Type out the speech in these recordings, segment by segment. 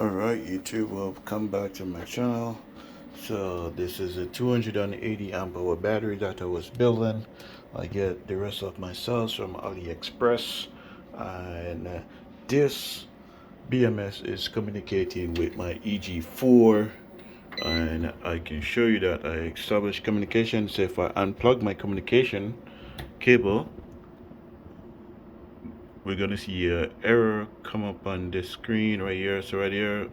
Alright YouTube, welcome back to my channel. So this is a 280 amp hour battery that I was building. I get the rest of my cells from AliExpress, and this BMS is communicating with my EG4, and I can show you that I established communication. So if I unplug my communication cable, we're gonna see an error come up on this screen right here. So right here,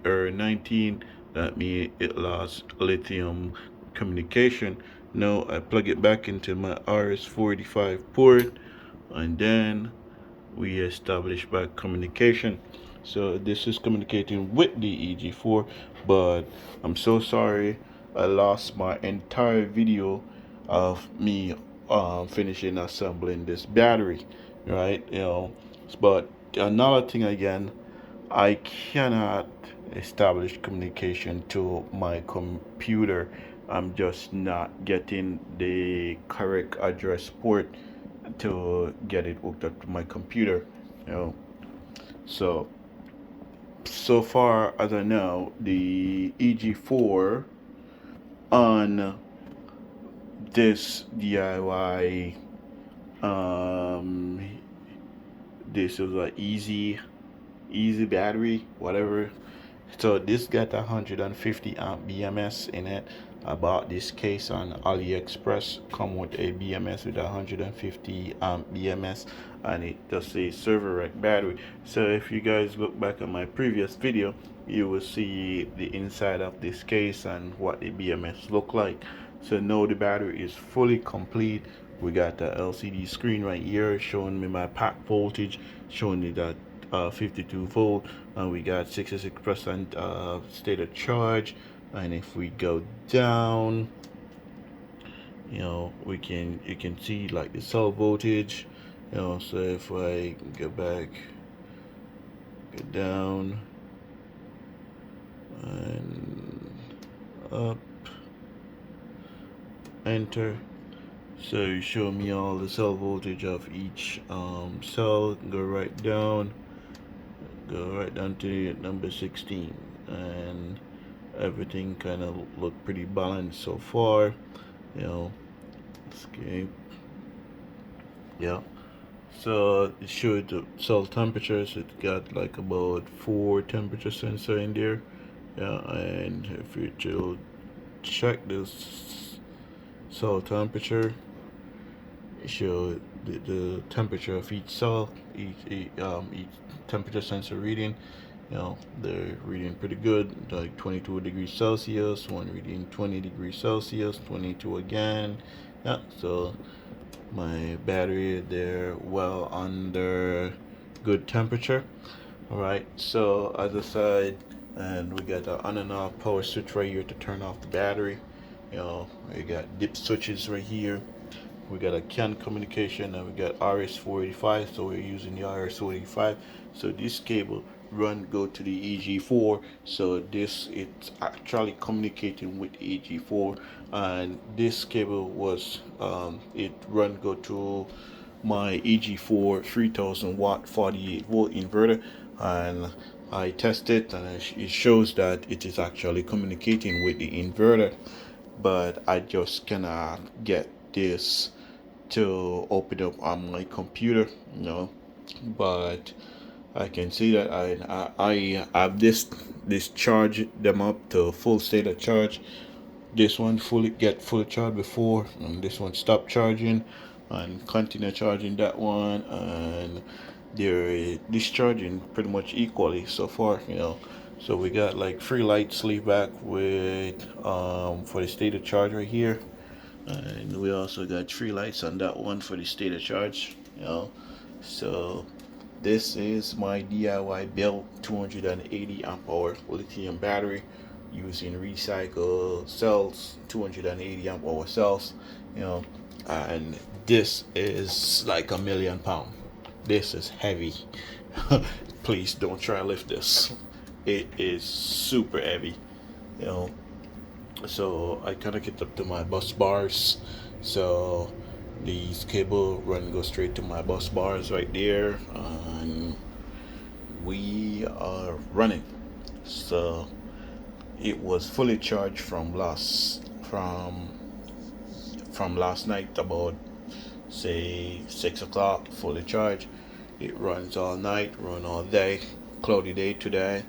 error 19, that means it lost lithium communication. Now I plug it back into my RS-485 port, and then we establish back communication. So this is communicating with the EG4, but I'm so sorry I lost my entire video of me finishing assembling this battery, right? But another thing again, I cannot establish communication to my computer. I'm just not getting the correct address port to get it hooked up to my computer. So far as I know, the EG4 on this DIY, this is an easy battery, whatever. So this got 150 amp BMS in it. I bought this case on AliExpress, come with a BMS with 150 amp BMS, and it does a server rack battery. So if you guys look back at my previous video, you will see the inside of this case and what the BMS look like. So now the battery is fully complete. We got the LCD screen right here showing me my pack voltage, showing me that 52 volt, and we got 66% state of charge. And if we go down, you can see like the cell voltage. So if I go back, go down and up, enter. So you show me all the cell voltage of each cell. Go right down to number 16, and everything kind of look pretty balanced so far. Escape. Yeah, so it showed the cell temperatures. It got like about 4 temperature sensor in there. Yeah, and if you to check this cell temperature, it show the temperature of each cell, each temperature sensor reading. They're reading pretty good, like 22 degrees Celsius, one reading 20 degrees Celsius, 22 again. Yeah, so my battery, they're well under good temperature. All right, so as I said, and we got an on and off power switch right here to turn off the battery. We got dip switches right here. We got a CAN communication, and we got RS-485, so we're using the RS-485. So this cable go to the EG4. So this, it's actually communicating with the EG4, and this cable was it go to my EG4 3000 watt 48 volt inverter, and I tested, and it shows that it is actually communicating with the inverter, but I just cannot get this to open up on my computer, but I can see that I have this charge them up to full state of charge. This one fully charged before, and this one stopped charging, and continue charging that one, and they're discharging pretty much equally so far. So we got like 3 lights leave back with for the state of charge right here, and we also got 3 lights on that one for the state of charge. So this is my DIY built 280 amp hour lithium battery using recycled cells, 280 amp hour cells. And this is like a million pound. This is heavy. Please don't try to lift this. It is super heavy. So I connect it up to my bus bars. So these cable go straight to my bus bars right there, and we are running. So it was fully charged from last night, about say 6 o'clock, fully charged. It runs all night, run all day. Cloudy day today.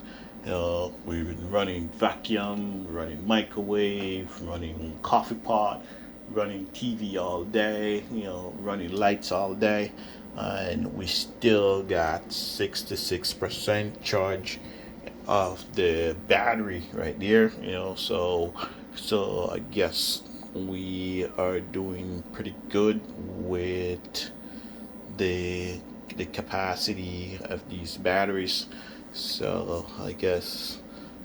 We've been running vacuum, running microwave, running coffee pot, running TV all day, running lights all day, and we still got 66% charge of the battery right there, so I guess we are doing pretty good with the the capacity of these batteries. So I guess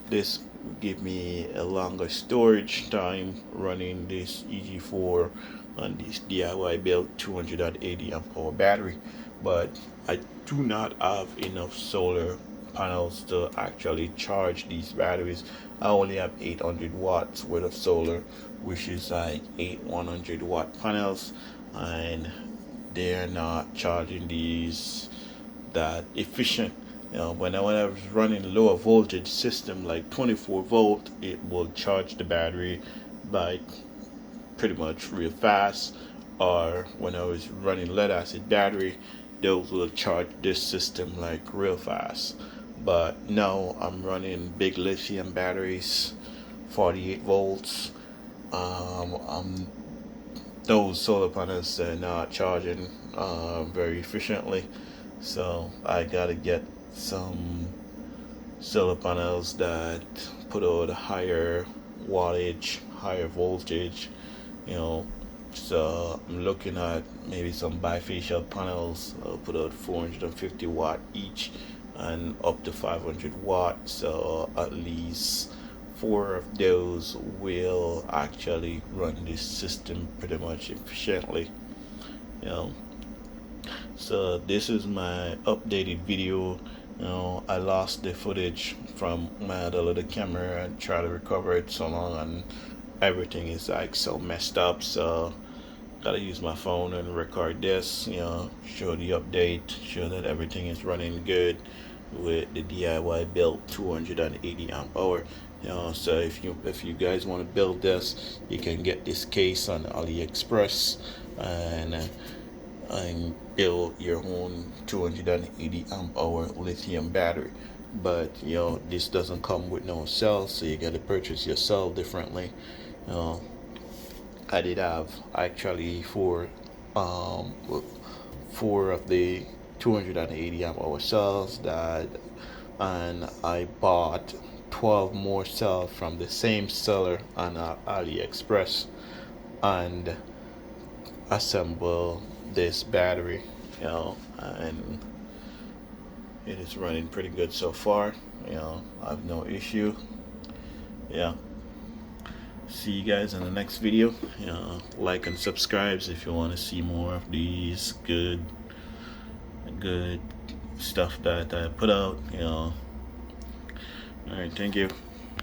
this give me a longer storage time running this EG4 on this DIY built 280 amp hour battery. But I do not have enough solar panels to actually charge these batteries. I only have 800 watts worth of solar, which is like 8 100-watt panels, and they're not charging these that efficient. When I was running lower voltage system like 24 volt, it will charge the battery like pretty much real fast. Or when I was running lead acid battery, those will charge this system like real fast. But now I'm running big lithium batteries, 48 volts. Those solar panels are not charging very efficiently, so I gotta get some solar panels that put out higher wattage, higher voltage, you know. So I'm looking at maybe some bifacial panels, put out 450 watt each and up to 500 watts. So at least four of those will actually run this system pretty much efficiently, you know. So this is my updated video. I lost the footage from my other little camera and try to recover it so long, and everything is like so messed up. So gotta use my phone and record this. Show the update, show that everything is running good with the DIY built 280 amp hour. So if you guys want to build this, you can get this case on AliExpress and build your own 280 amp hour lithium battery. But this doesn't come with no cell, so you got to purchase your cell differently. I did have actually um four of the 280 amp hour cells and I bought 12 more cells from the same seller on AliExpress and assemble this battery, and it is running pretty good so far. I have no issue. Yeah. See you guys in the next video. Like and subscribe if you want to see more of these good stuff that I put out. All right, thank you.